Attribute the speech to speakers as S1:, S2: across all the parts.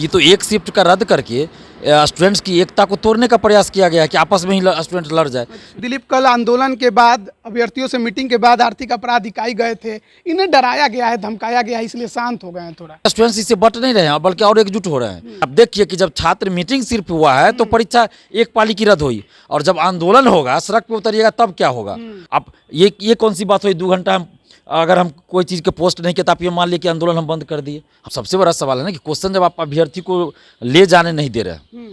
S1: ये तो एक शिफ्ट का रद्द करके स्टूडेंट्स की एकता को तोड़ने का प्रयास किया गया है कि आपस में ही स्टूडेंट लड़ जाए।
S2: दिलीप, कल आंदोलन के बाद अभ्यर्थियों से मीटिंग के बाद आर्थिक अपराध इकाई गए थे, इन्हें डराया गया है, धमकाया गया है, इसलिए शांत हो गए हैं थोड़ा।
S1: स्टूडेंट्स इससे बट नहीं रहे हैं बल्कि और एकजुट हो रहे हैं। अब देखिए कि जब छात्र मीटिंग सिर्फ हुआ है तो परीक्षा एक पाली की रद्द हुई, और जब आंदोलन होगा, सड़क पे उतरिएगा, तब क्या होगा। अब ये कौन सी बात हुई, 2 घंटा अगर हम कोई चीज़ के पोस्ट नहीं किया तो आप ये मान लिया कि आंदोलन हम बंद कर दिए। सबसे बड़ा सवाल है ना कि क्वेश्चन जब आप अभ्यर्थी को ले जाने नहीं दे रहे हैं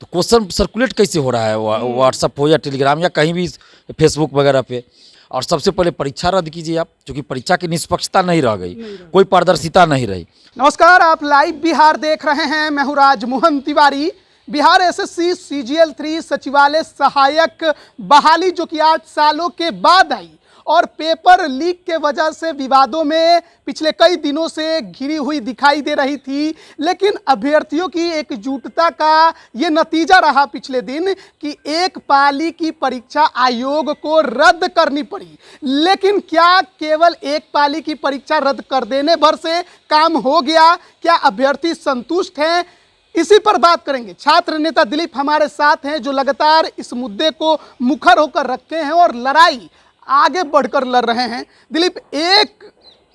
S1: तो क्वेश्चन सर्कुलेट कैसे हो रहा है, व्हाट्सअप हो या टेलीग्राम या कहीं भी फेसबुक वगैरह पे। और सबसे पहले परीक्षा रद्द कीजिए आप, क्योंकि परीक्षा की निष्पक्षता नहीं रह गई, कोई पारदर्शिता नहीं रही।
S2: नमस्कार, आप लाइव बिहार देख रहे हैं। मैं हूं राजमोहन तिवारी। बिहार एसएससी सीजीएल 3 सचिवालय सहायक बहाली जो कि 8 सालों के बाद आई और पेपर लीक के वजह से विवादों में पिछले कई दिनों से घिरी हुई दिखाई दे रही थी, लेकिन अभ्यर्थियों की एकजुटता का ये नतीजा रहा पिछले दिन कि एक पाली की परीक्षा आयोग को रद्द करनी पड़ी। लेकिन क्या केवल एक पाली की परीक्षा रद्द कर देने भर से काम हो गया? क्या अभ्यर्थी संतुष्ट हैं? इसी पर बात करेंगे। छात्र नेता दिलीप हमारे साथ हैं, जो लगातार इस मुद्दे को मुखर होकर रखे हैं और लड़ाई आगे बढ़कर लड़ रहे हैं। दिलीप, एक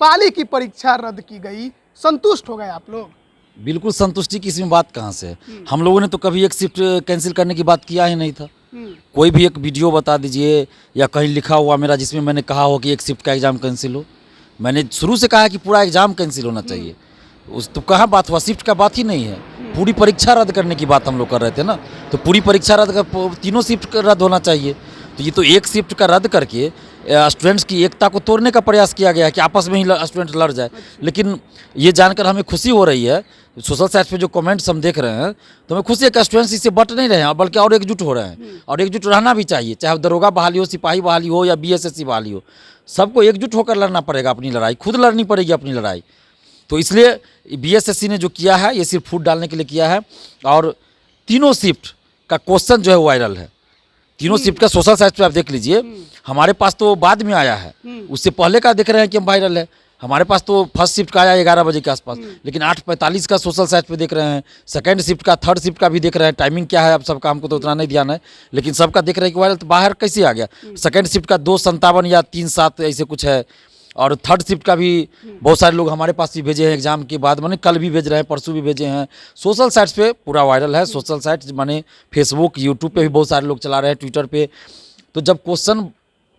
S2: पाली की परीक्षा रद्द की गई, संतुष्ट हो गए आप लोग?
S1: बिल्कुल संतुष्टि की इसमें बात कहाँ से है। हम लोगों ने तो कभी एक शिफ्ट कैंसिल करने की बात किया ही नहीं था। कोई भी एक वीडियो बता दीजिए या कहीं लिखा हुआ मेरा जिसमें मैंने कहा हो कि एक शिफ्ट का एग्ज़ाम कैंसिल हो। मैंने शुरू से कहा कि पूरा एग्ज़ाम कैंसिल होना चाहिए। उस तो कहाँ बात हुआ, शिफ्ट का बात ही नहीं है, पूरी परीक्षा रद्द करने की बात हम लोग कर रहे थे ना। तो पूरी परीक्षा रद्द कर, तीनों शिफ्ट रद्द होना चाहिए। तो ये तो एक शिफ्ट का रद्द करके स्टूडेंट्स की एकता को तोड़ने का प्रयास किया गया है कि आपस में ही स्टूडेंट लड़ जाए। लेकिन ये जानकर हमें खुशी हो रही है, सोशल साइट्स पे जो कमेंट्स हम देख रहे हैं तो हमें खुशी है कि स्टूडेंट्स इससे बट नहीं रहे हैं बल्कि और एकजुट हो रहे हैं। और एकजुट रहना भी चाहिए, चाहे दरोगा बहाली हो, सिपाही बहाली हो या बीएसएससी बहाली हो, सबको एकजुट होकर लड़ना पड़ेगा अपनी लड़ाई, खुद लड़नी पड़ेगी अपनी लड़ाई। तो इसलिए बीएसएससी ने जो किया है ये सिर्फ फूट डालने के लिए किया है। और तीनों शिफ्ट का क्वेश्चन जो है वायरल है, तीनों शिफ्ट का सोशल साइट पे आप देख लीजिए। हमारे पास तो बाद में आया है, उससे पहले का देख रहे हैं कि हम वायरल है। हमारे पास तो फर्स्ट शिफ्ट का आया 11 बजे के आसपास, लेकिन 8:45 का सोशल साइट पे देख रहे हैं। सेकंड शिफ्ट का, थर्ड शिफ्ट का भी देख रहे हैं। टाइमिंग क्या है अब सबका हमको तो उतना नहीं ध्यान है, लेकिन सबका देख रहे हैं कि वायरल। तो बाहर कैसे आ गया? सेकंड शिफ्ट का 2:57 या 3:07 ऐसे कुछ है। और थर्ड शिफ्ट का भी बहुत सारे लोग हमारे पास भी भेजे हैं एग्जाम के बाद, माने कल भी भेज रहे हैं, परसों भी भेजे हैं। सोशल साइट्स पे पूरा वायरल है। सोशल साइट्स माने फेसबुक, यूट्यूब पे भी बहुत सारे लोग चला रहे हैं, ट्विटर पे। तो जब क्वेश्चन,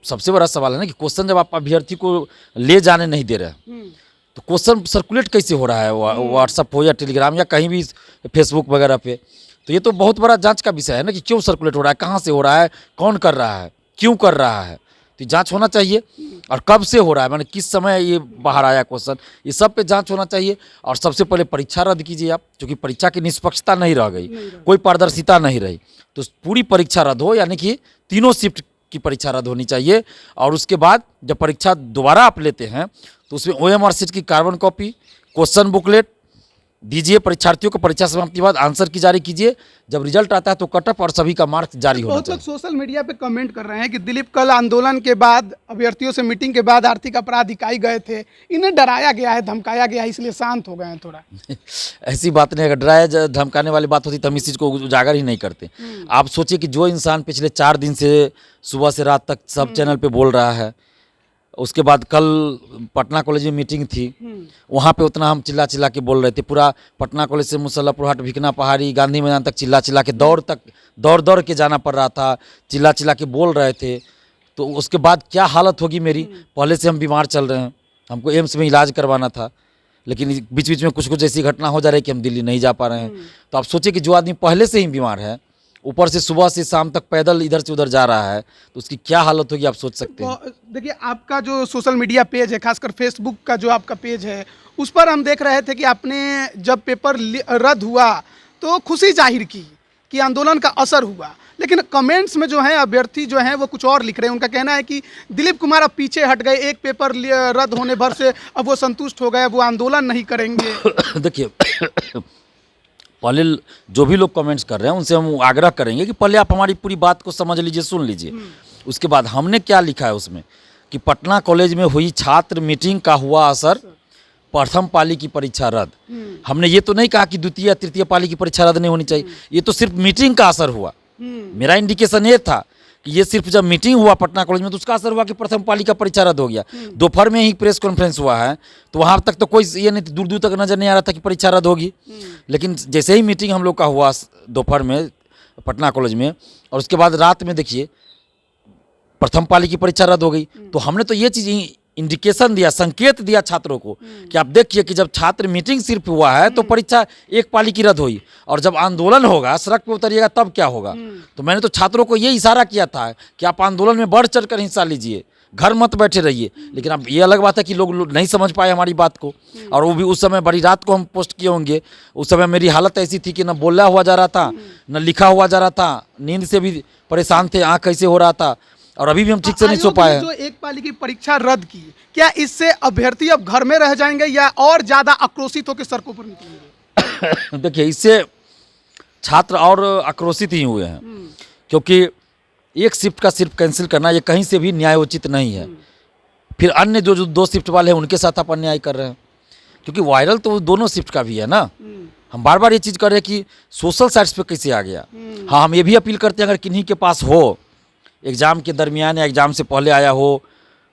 S1: सबसे बड़ा सवाल है ना कि क्वेश्चन जब आप अभ्यर्थी को ले जाने नहीं दे रहे हैं तो क्वेश्चन सर्कुलेट कैसे हो रहा है, व्हाट्सअप हो या टेलीग्राम या कहीं भी फेसबुक वगैरह पे। तो ये तो बहुत बड़ा जांच का विषय है ना कि क्यों सर्कुलेट हो रहा है, कहाँ से हो रहा है, कौन कर रहा है, क्यों कर रहा है। तो जांच होना चाहिए। और कब से हो रहा है, माने किस समय ये बाहर आया क्वेश्चन, ये सब पे जांच होना चाहिए। और सबसे पहले परीक्षा रद्द कीजिए आप, क्योंकि परीक्षा की निष्पक्षता नहीं रह गई, कोई पारदर्शिता नहीं रही। तो पूरी परीक्षा रद्द हो, यानी कि तीनों शिफ्ट की परीक्षा रद्द होनी चाहिए। और उसके बाद जब परीक्षा दोबारा आप लेते हैं तो उसमें OMR शीट की कार्बन कॉपी, क्वेश्चन बुकलेट दीजिए परीक्षार्थियों को। परीक्षा समाप्ति के बाद आंसर की जारी कीजिए। जब रिजल्ट आता है तो कटअप और सभी का मार्क्स जारी होना
S2: बहुत लोग
S1: चाहिए।
S2: सोशल मीडिया पे कमेंट कर रहे हैं कि दिलीप, कल आंदोलन के बाद अभ्यर्थियों से मीटिंग के बाद आर्थिक अपराध इकाई गए थे, इन्हें डराया गया है, धमकाया गया है, इसलिए शांत हो गए हैं थोड़ा।
S1: ऐसी बात नहीं है। अगर डराया धमकाने वाली बात होती तो हम इस चीज़ को उजागर ही नहीं करते। आप सोचिए कि जो इंसान पिछले 4 दिन से सुबह से रात तक सब चैनल पे बोल रहा है, उसके बाद कल पटना कॉलेज में मीटिंग थी, वहाँ पे उतना हम चिल्ला चिल्ला के बोल रहे थे। पूरा पटना कॉलेज से मुसल्लापुर हाट, भिकना पहाड़ी, गांधी मैदान तक चिल्ला चिल्ला के दौड़ के जाना पड़ रहा था, चिल्ला चिल्ला के बोल रहे थे। तो उसके बाद क्या हालत होगी मेरी। पहले से हम बीमार चल रहे हैं, हमको एम्स में इलाज करवाना था, लेकिन बीच बीच में कुछ कुछ ऐसी घटना हो जा रही है कि हम दिल्ली नहीं जा पा रहे हैं। तो आप सोचिए कि जो आदमी पहले से ही बीमार है, ऊपर से सुबह से शाम तक पैदल इधर से उधर जा रहा है, तो उसकी क्या हालत होगी आप सोच सकते हैं।
S2: देखिए, आपका जो सोशल मीडिया पेज है, खासकर फेसबुक का जो आपका पेज है, उस पर हम देख रहे थे कि आपने जब पेपर रद्द हुआ तो खुशी जाहिर की कि आंदोलन का असर हुआ। लेकिन कमेंट्स में जो है अभ्यर्थी जो हैं वो कुछ और लिख रहे हैं। उनका कहना है कि दिलीप कुमार अब पीछे हट गए, एक पेपर रद्द होने भर से अब वो संतुष्ट हो गए, वो आंदोलन नहीं करेंगे।
S1: देखिए, पहले जो भी लोग कमेंट्स कर रहे हैं उनसे हम आग्रह करेंगे कि पहले आप हमारी पूरी बात को समझ लीजिए, सुन लीजिए। उसके बाद हमने क्या लिखा है उसमें कि पटना कॉलेज में हुई छात्र मीटिंग का हुआ असर प्रथम पाली की परीक्षा रद्द। हमने ये तो नहीं कहा कि द्वितीय या तृतीय पाली की परीक्षा रद्द नहीं होनी चाहिए, ये तो सिर्फ मीटिंग का असर हुआ। मेरा इंडिकेशन ये था कि ये सिर्फ जब मीटिंग हुआ पटना कॉलेज में तो उसका असर हुआ कि प्रथम पाली का परीक्षा रद्द हो गया। दोपहर में ही प्रेस कॉन्फ्रेंस हुआ है, तो वहाँ तक तो कोई ये नहीं, दूर दूर तक नजर नहीं आ रहा था कि परीक्षा रद्द होगी। लेकिन जैसे ही मीटिंग हम लोग का हुआ दोपहर में पटना कॉलेज में, और उसके बाद रात में देखिए प्रथम पाली की परीक्षा रद्द हो गई, तो हमने तो ये चीज़ इंडिकेशन दिया, संकेत दिया छात्रों को कि आप देखिए कि जब छात्र मीटिंग सिर्फ हुआ है तो परीक्षा एक पाली की रद्द हुई, और जब आंदोलन होगा, सड़क पे उतरिएगा, तब क्या होगा। तो मैंने तो छात्रों को ये इशारा किया था कि आप आंदोलन में बढ़ चढ़ कर हिस्सा लीजिए, घर मत बैठे रहिए। लेकिन अब ये अलग बात है कि लोग नहीं समझ पाए हमारी बात को, और वो भी उस समय बड़ी रात को हम पोस्ट किए होंगे। उस समय मेरी हालत ऐसी थी कि न बोला हुआ जा रहा था, न लिखा हुआ जा रहा था, नींद से भी परेशान थे, आँख कैसे हो रहा था, और अभी भी हम ठीक से नहीं सो पाए।
S2: जो एक पाली की परीक्षा रद्द की, क्या इससे अभ्यर्थी अब घर में रह जाएंगे या और ज्यादा आक्रोशित होकर सड़कों पर निकलेंगे?
S1: देखिए, इससे छात्र और आक्रोशित ही हुए हैं, क्योंकि एक शिफ्ट का सिर्फ कैंसिल करना ये कहीं से भी न्यायोचित नहीं है। फिर अन्य जो 2 शिफ्ट वाले हैं उनके साथ आप अन्याय कर रहे हैं, क्योंकि वायरल तो दोनों शिफ्ट का भी है ना। हम बार बार ये चीज़ कर रहे हैं कि सोशल साइट्स पे कैसे आ गया। हाँ, हम ये भी अपील करते हैं, अगर किन्हीं के पास हो, एग्जाम के दरमियान या एग्जाम से पहले आया हो,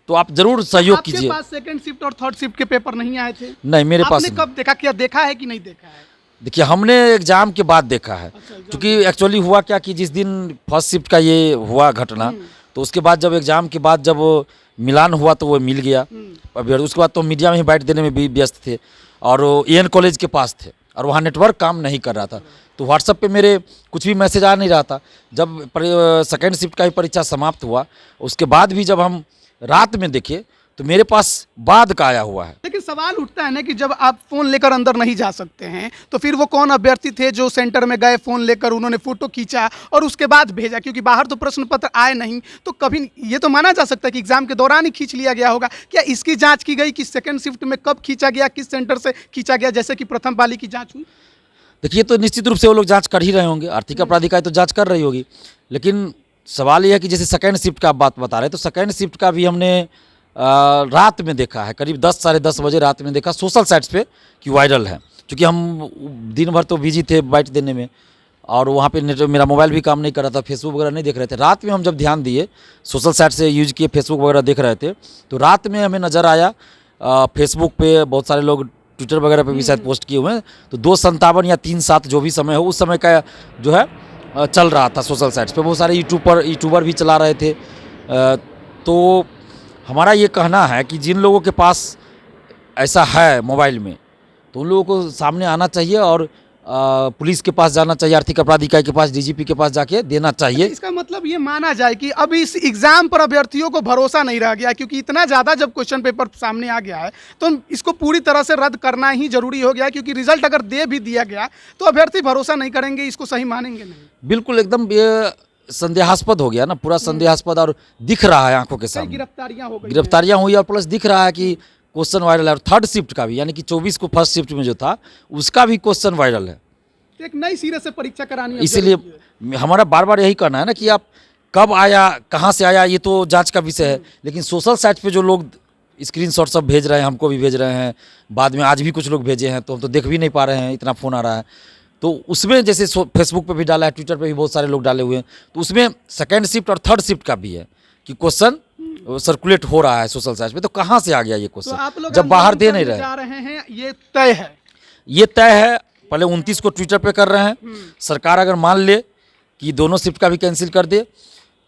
S1: तो आप जरूर सहयोग कीजिए।
S2: आपके पास सेकंड शिफ्ट और थर्ड शिफ्ट के पेपर नहीं आए थे?
S1: नहीं, मेरे पास
S2: आपने कब देखा, क्या देखा है कि नहीं देखा है?
S1: देखिए, हमने एग्जाम के बाद देखा है, क्योंकि एक्चुअली हुआ क्या कि जिस दिन फर्स्ट शिफ्ट का ये हुआ घटना, तो उसके बाद जब एग्जाम के बाद जब मिलान हुआ तो वो मिल गया। अभी उसके बाद तो मीडिया में ही बाइट देने में भी व्यस्त थे, और एन कॉलेज के पास थे, और वहाँ नेटवर्क काम नहीं कर रहा था, तो व्हाट्सएप पे मेरे कुछ भी मैसेज आ नहीं रहा था। जब सेकेंड शिफ्ट का ही परीक्षा समाप्त हुआ, उसके बाद भी जब हम रात में देखे तो मेरे पास बाद का आया हुआ है।
S2: लेकिन सवाल उठता है ना कि जब आप फोन लेकर अंदर नहीं जा सकते हैं, तो फिर वो कौन अभ्यर्थी थे जो सेंटर में गए, फोन लेकर उन्होंने फोटो खींचा और उसके बाद भेजा, क्योंकि बाहर तो प्रश्न पत्र आए नहीं, तो कभी ये तो माना जा सकता है कि एग्जाम के दौरान ही खींच लिया गया होगा। क्या इसकी जांच की गई कि सेकंड शिफ्ट में कब खींचा गया, किस सेंटर से खींचा गया, जैसे कि प्रथम पाली की जाँच हुई?
S1: देखिए, तो निश्चित रूप से वो लोग जांच कर ही रहे होंगे, आर्थिक अपराधिकारी तो जांच कर रही होगी। लेकिन सवाल ये है कि जैसे सेकंड शिफ्ट का आप बात बता रहे हैं, तो सेकंड शिफ्ट का भी हमने रात में देखा है, करीब 10 साढ़े 10 बजे रात में देखा सोशल साइट्स पे कि वायरल है। क्योंकि हम दिन भर तो बिजी थे बाइट देने में, और वहाँ पे मेरा मोबाइल भी काम नहीं कर रहा था, फेसबुक वगैरह नहीं देख रहे थे। रात में हम जब ध्यान दिए, सोशल साइट से यूज किए, फेसबुक वगैरह देख रहे थे, तो रात में हमें नज़र आया फेसबुक पे बहुत सारे लोग, ट्विटर वगैरह पे भी शायद पोस्ट किए हुए हैं, तो 2:57 या 3:07 जो भी समय हो, उस समय का जो है चल रहा था सोशल साइट्स पे। बहुत सारे यूट्यूबर भी चला रहे थे। तो हमारा ये कहना है कि जिन लोगों के पास ऐसा है मोबाइल में, तो उन लोगों को सामने आना चाहिए, और पुलिस के पास जाना चाहिए, आर्थिक अपराध इकाई के पास, डीजीपी के पास जाके देना चाहिए।
S2: इसका मतलब ये माना जाए कि अब इस एग्जाम पर अभ्यर्थियों को भरोसा नहीं रह गया, क्योंकि इतना ज़्यादा जब क्वेश्चन पेपर सामने आ गया है, तो इसको पूरी तरह से रद्द करना ही जरूरी हो गया, क्योंकि रिजल्ट अगर दे भी दिया गया तो अभ्यर्थी भरोसा नहीं करेंगे, इसको सही मानेंगे नहीं।
S1: बिल्कुल, एकदम ये संदेहास्पद हो गया ना, पूरा संदेहास्पद, और दिख रहा है आंखों के सामने।
S2: गिरफ्तारियां हो गई,
S1: गिरफ्तारियां हुई, और प्लस दिख रहा है कि क्वेश्चन वायरल है। और थर्ड शिफ्ट का भी, यानी कि 24 को फर्स्ट शिफ्ट में जो था उसका भी क्वेश्चन वायरल है।
S2: एक नई सिरे से परीक्षा करानी है।
S1: इसीलिए हमारा बार बार यही कहना है ना कि आप कब आया, कहाँ से आया, ये तो जांच का विषय है। लेकिन सोशल साइट पे जो लोग स्क्रीनशॉट सब भेज रहे हैं, हमको भी भेज रहे हैं, बाद में आज भी कुछ लोग भेजे हैं, तो हम तो देख भी नहीं पा रहे हैं, इतना फ़ोन आ रहा है। तो उसमें जैसे फेसबुक पे भी डाला है, ट्विटर पे भी बहुत सारे लोग डाले हुए हैं, तो उसमें सेकंड शिफ्ट और थर्ड शिफ्ट का भी है कि क्वेश्चन सर्कुलेट हो रहा है सोशल साइट पे। तो कहाँ से आ गया ये क्वेश्चन, जब बाहर दे नहीं
S2: जा रहे हैं? ये तय है,
S1: ये तय है। पहले 29 को ट्विटर पे कर रहे हैं, सरकार अगर मान ले कि दोनों शिफ्ट का भी कैंसिल कर दे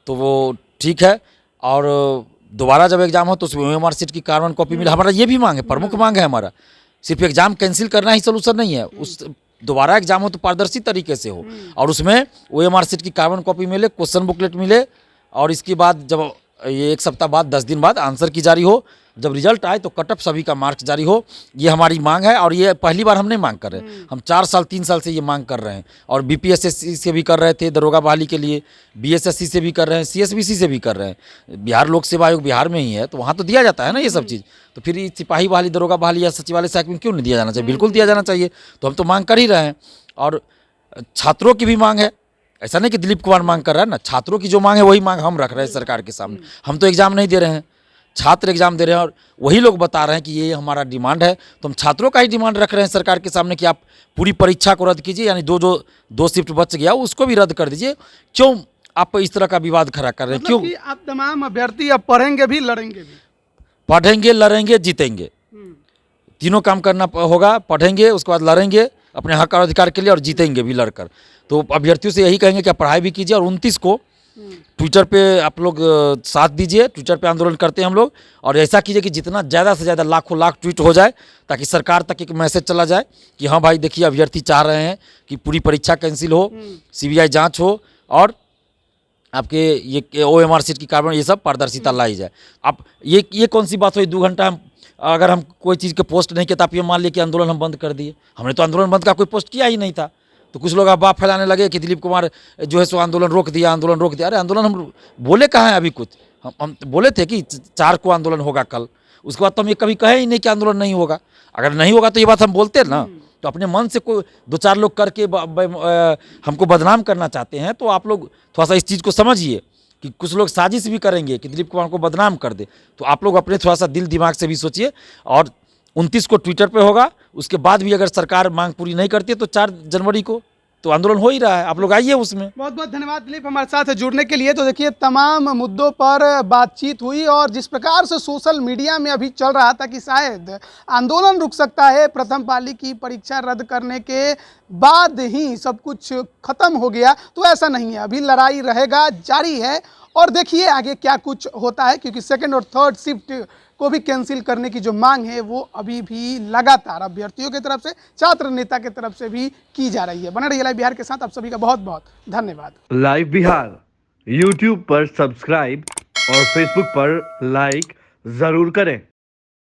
S1: तो वो ठीक है, और दोबारा जब एग्जाम हो तो उसमें OMR शीट की कार्बन कॉपी मिले। हमारा ये भी मांग है, प्रमुख मांग है हमारा। सिर्फ एग्जाम कैंसिल करना ही सोल्यूशन नहीं है, उस दोबारा एग्जाम हो तो पारदर्शी तरीके से हो, और उसमें OMR शीट की कार्बन कॉपी मिले, क्वेश्चन बुकलेट मिले, और इसके बाद जब ये 1 सप्ताह बाद 10 दिन बाद आंसर की जारी हो, जब रिजल्ट आए तो कट ऑफ सभी का मार्क्स जारी हो। ये हमारी मांग है, और ये पहली बार हम नहीं मांग कर रहे हैं, हम 4 साल 3 साल से ये मांग कर रहे हैं। और BPSSC से भी कर रहे थे दरोगा बहाली के लिए, BSSC से भी कर रहे हैं, CSBC से भी कर रहे हैं। बिहार लोक सेवा आयोग बिहार में ही है, तो वहाँ तो दिया जाता है ना ये सब चीज़। तो फिर सिपाही बहाली, दरोगा बहाली या सचिवालय सहायक में क्यों नहीं दिया जाना चाहिए? बिल्कुल दिया जाना चाहिए। तो हम तो मांग कर ही रहे हैं, और छात्रों की भी मांग है। ऐसा नहीं कि दिलीप कुमार मांग कर रहा है ना, छात्रों की जो मांग है वही मांग हम रख रहे हैं सरकार के सामने। हम तो एग्जाम नहीं दे रहे हैं, छात्र एग्जाम दे रहे हैं और वही लोग बता रहे हैं कि ये हमारा डिमांड है, तो हम छात्रों का ही डिमांड रख रहे हैं सरकार के सामने कि आप पूरी परीक्षा को रद्द कीजिए, यानी दो शिफ्ट बच गया उसको भी रद्द कर दीजिए। क्यों आप इस तरह का विवाद खड़ा कर रहे हैं?
S2: मतलब
S1: क्यों?
S2: कि आप तमाम अभ्यर्थी अब पढ़ेंगे भी लड़ेंगे भी।
S1: पढ़ेंगे, लड़ेंगे, जीतेंगे, तीनों काम करना होगा। पढ़ेंगे, उसके बाद लड़ेंगे अपने हक और अधिकार के लिए, और जीतेंगे भी लड़कर। तो अभ्यर्थियों से यही कहेंगे कि आप पढ़ाई भी कीजिए, और 29 को ट्विटर पे आप लोग साथ दीजिए। ट्विटर पे आंदोलन करते हैं हम लोग, और ऐसा कीजिए कि जितना ज़्यादा से ज़्यादा लाखों लाख ट्वीट हो जाए, ताकि सरकार तक एक मैसेज चला जाए कि हाँ भाई देखिए, अभ्यर्थी चाह रहे हैं कि पूरी परीक्षा कैंसिल हो, CBI जाँच हो, और आपके ये OMR सीट की कार्बन ये सब पारदर्शिता लाई जाए। अब ये कौन सी बात हुई? 2 घंटा हम अगर हम कोई चीज़ के पोस्ट नहीं किया तो आप ये मान लिए कि आंदोलन हम बंद कर दिए। हमने तो आंदोलन बंद का कोई पोस्ट किया ही नहीं था। तो कुछ लोग अफवाह फैलाने लगे कि दिलीप कुमार जो है सो आंदोलन रोक दिया, आंदोलन रोक दिया। अरे आंदोलन हम बोले कहाँ है अभी कुछ? हम बोले थे कि 4 को आंदोलन होगा कल, उसके बाद तो हम ये कभी कहे ही नहीं कि आंदोलन नहीं होगा। अगर नहीं होगा तो ये बात हम बोलते ना। तो अपने मन से कोई 2-4 लोग करके हमको बदनाम करना चाहते हैं, तो आप लोग थोड़ा सा इस चीज़ को समझिए कि कुछ लोग साजिश भी करेंगे कि दिलीप कुमार को बदनाम कर दे। तो आप लोग अपने थोड़ा सा दिल दिमाग से भी सोचिए। और 29 को ट्विटर पे होगा, उसके बाद भी अगर सरकार मांग पूरी नहीं करती है तो 4 जनवरी को तो आंदोलन हो ही रहा है। आप लोग आइए उसमें।
S2: बहुत बहुत धन्यवाद दिलीप हमारे साथ जुड़ने के लिए। तो देखिए, तमाम मुद्दों पर बातचीत हुई, और जिस प्रकार से सोशल मीडिया में अभी चल रहा था कि शायद आंदोलन रुक सकता है, प्रथम पाली की परीक्षा रद्द करने के बाद ही सब कुछ खत्म हो गया, तो ऐसा नहीं है। अभी लड़ाई रहेगा, जारी है, और देखिए आगे क्या कुछ होता है, क्योंकि सेकंड और थर्ड शिफ्ट को भी कैंसिल करने की जो मांग है वो अभी भी लगातार अभ्यर्थियों की तरफ से, छात्र नेता की तरफ से भी की जा रही है। बने रहिए लाइव बिहार के साथ। आप सभी का बहुत बहुत धन्यवाद।
S3: लाइव बिहार YouTube पर सब्सक्राइब और Facebook पर लाइक जरूर करें।